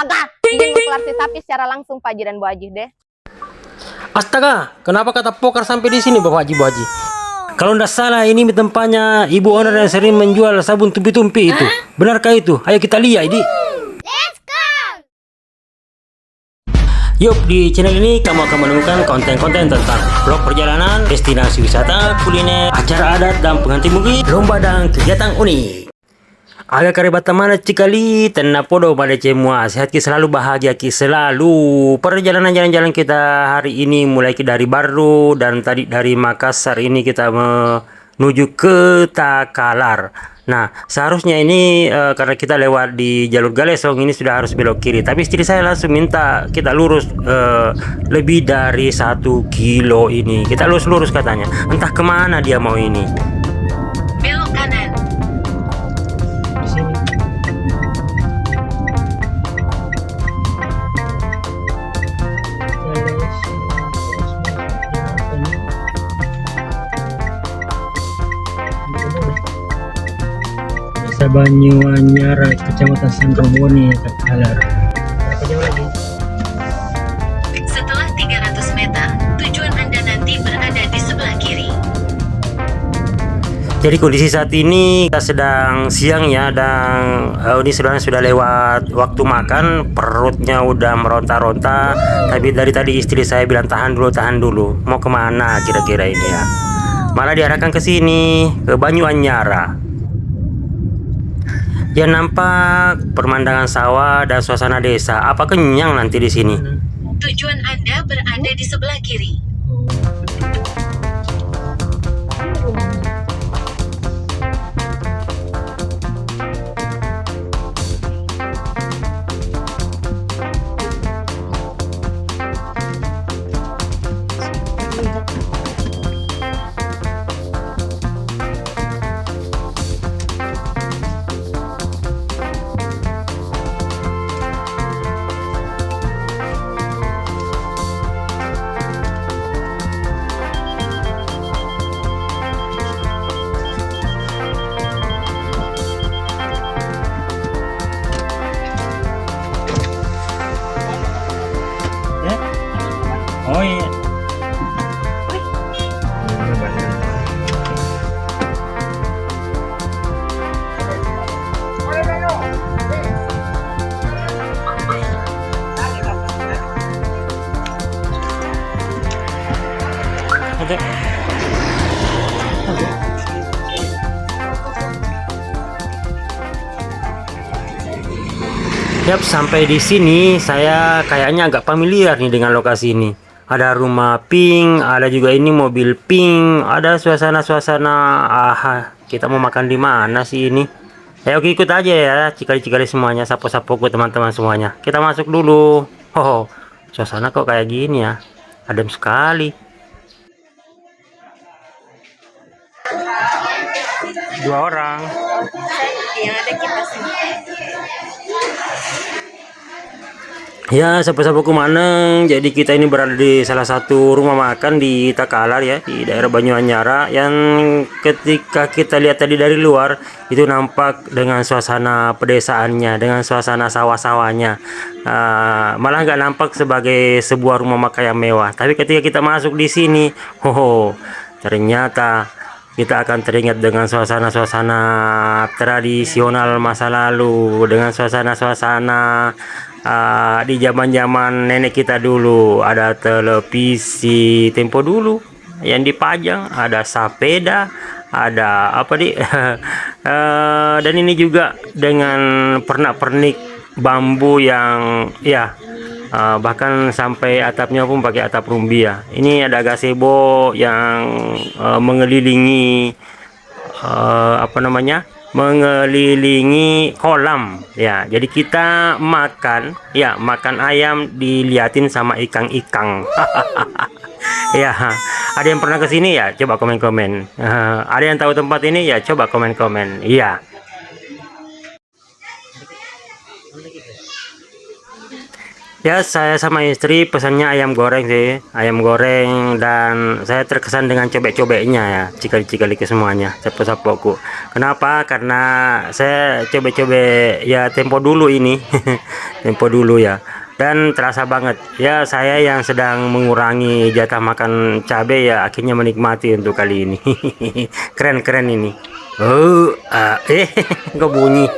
Astaga, izin keluar si sapi secara langsung Pak Haji dan Bu Haji deh. Astaga, kenapa kata pokar sampai di sini Bapak Haji Bu Haji? Kalau ndak salah ini tempatnya ibu owner yang sering menjual sabun tumpi-tumpi itu. Benarkah itu? Ayo kita lihat ini. Let's go. Yuk, di channel ini kamu akan menemukan konten-konten tentang vlog perjalanan, destinasi wisata, kuliner, acara adat dan pengantin mungkin, lomba dan kegiatan unik. Agak karibata mana cikali, tenang podo pada semua, sehat ki selalu, bahagia ki selalu. Perjalanan jalan-jalan kita hari ini mulai dari Baru dan tadi dari Makassar ini kita menuju ke Takalar. Nah, seharusnya ini karena kita lewat di jalur Galesong ini sudah harus belok kiri. Tapi istri saya langsung minta kita lurus lebih dari 1 kilo ini. Kita lurus katanya. Entah kemana dia mau ini. Belok kanan. Desa Banyuanyar, Kecamatan Sandroboni, Takalar. Berapa jauh lagi? Setelah 300 meter, tujuan Anda nanti berada di sebelah kiri. Jadi kondisi saat ini kita sedang siang ya, dan ini sudah lewat waktu makan, perutnya udah meronta-ronta. Tapi dari tadi istri saya bilang tahan dulu, mau kemana kira-kira ini ya? Malah diarahkan ke sini, ke Banyuanyar. Ya, nampak pemandangan sawah dan suasana desa. Apa kenyang nanti di sini? Tujuan Anda berada di sebelah kiri. Oh iya. Yap, sampai di sini saya kayaknya agak familiar nih dengan lokasi ini. Ada rumah pink, ada juga ini mobil pink, ada suasana-suasana. Kita mau makan di mana sih ini? Ayo ikut aja ya, cikali-cikali semuanya, sapo-sapoku teman-teman semuanya. Kita masuk dulu. Oh, suasana kok kayak gini ya? Adem sekali. 2 orang. Yang ada kipas ini. Ya, sahabat-sahabatku maneng. Jadi kita ini berada di salah satu rumah makan di Takalar ya, di daerah Banyuanyar, yang ketika kita lihat tadi dari luar itu nampak dengan suasana pedesaannya, dengan suasana sawah-sawahnya. Malah nggak nampak sebagai sebuah rumah makan yang mewah. Tapi ketika kita masuk di sini, ternyata kita akan teringat dengan suasana-suasana tradisional masa lalu, dengan suasana-suasana di zaman-zaman nenek kita dulu. Ada televisi tempo dulu yang dipajang, ada sepeda, ada apa di dan ini juga dengan pernak-pernik bambu yang ya, bahkan sampai atapnya pun pakai atap rumbi ya. Ini ada gazebo yang mengelilingi mengelilingi kolam ya. Jadi kita makan ya, makan ayam diliatin sama ikang-ikang. Ya, ada yang pernah ke sini ya? Coba komen-komen. Ada yang tahu tempat ini ya? Coba komen-komen. Iya. Ya, saya sama istri pesannya ayam goreng sih, ayam goreng, dan saya terkesan dengan cobek-cobeknya ya, cikal-cikal ke semuanya, sapo-sapoku. Kenapa? Karena saya cobek-cobek ya tempo dulu ini, tempo dulu ya. Dan terasa banget ya, saya yang sedang mengurangi jatah makan cabai ya akhirnya menikmati untuk kali ini. Keren-keren ini. Oh, kok bunyi.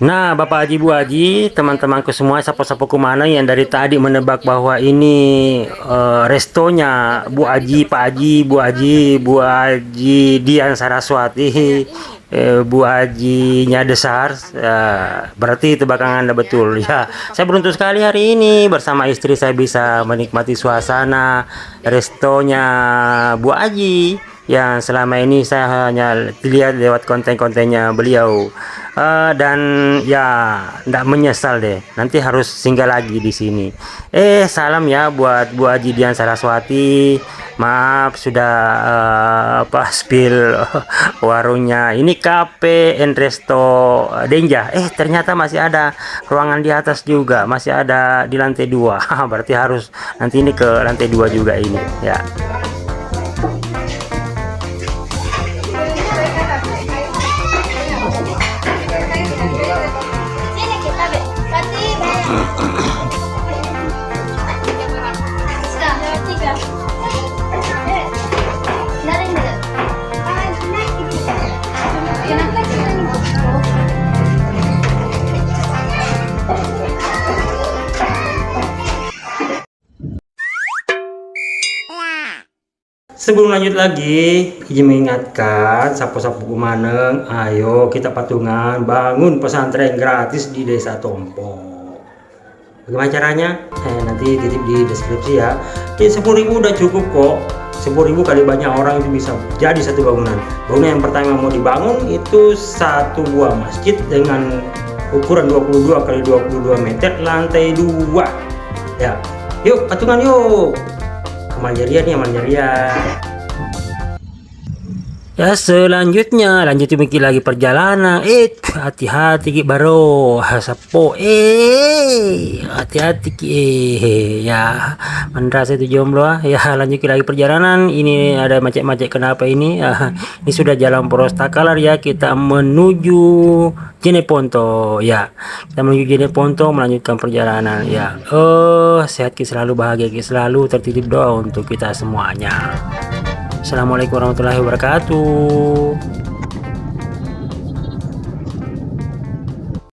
Nah, Bapak Haji, Bu Haji, teman-temanku semua, sapo-sapoku mana yang dari tadi menebak bahwa ini restonya Bu Haji, Pak Haji, Bu Haji, Bu Haji Dian Saraswati, Bu Hajinya Desar, berarti tebakan Anda betul. Ya, saya beruntung sekali hari ini bersama istri saya bisa menikmati suasana restonya Bu Haji yang selama ini saya hanya lihat lewat konten-kontennya beliau. Dan ya ndak menyesal deh, nanti harus singgah lagi di sini. Salam ya buat Bu Haji Dian Saraswati. Maaf sudah spill warungnya. Ini Cafe and Resto Denja. Ternyata masih ada ruangan di atas juga, masih ada di lantai 2. Berarti harus nanti ini ke lantai 2 juga ini ya. Sebelum lanjut lagi, izin mengingatkan sapo-sapo Maneng, ayo kita patungan bangun pesantren gratis di Desa Tompo. Bagaimana caranya? Nanti titip di deskripsi ya. 10.000 udah cukup kok. 10.000 kali banyak orang itu bisa jadi satu bangunan. Bangunan yang pertama mau dibangun itu satu buah masjid dengan ukuran 22 kali 22 meter, lantai 2. Ya, yuk patungan yuk. Amal jariah nih, amal jariah. Ya, selanjutnya lanjut mikir lagi perjalanan. Hati-hati Ki Baro, sapo. Hati-hati Ki. Ya, mandrasa itu jomblo. Ya, lanjut lagi perjalanan. Ini ada macet-macet kenapa ini? Ini sudah jalan Poros Takalar ya. Kita menuju Jeneponto ya. Kita menuju Jeneponto melanjutkan perjalanan ya. Sehat Ki selalu, bahagia Ki selalu, tertitip doa untuk kita semuanya. Assalamualaikum warahmatullahi wabarakatuh.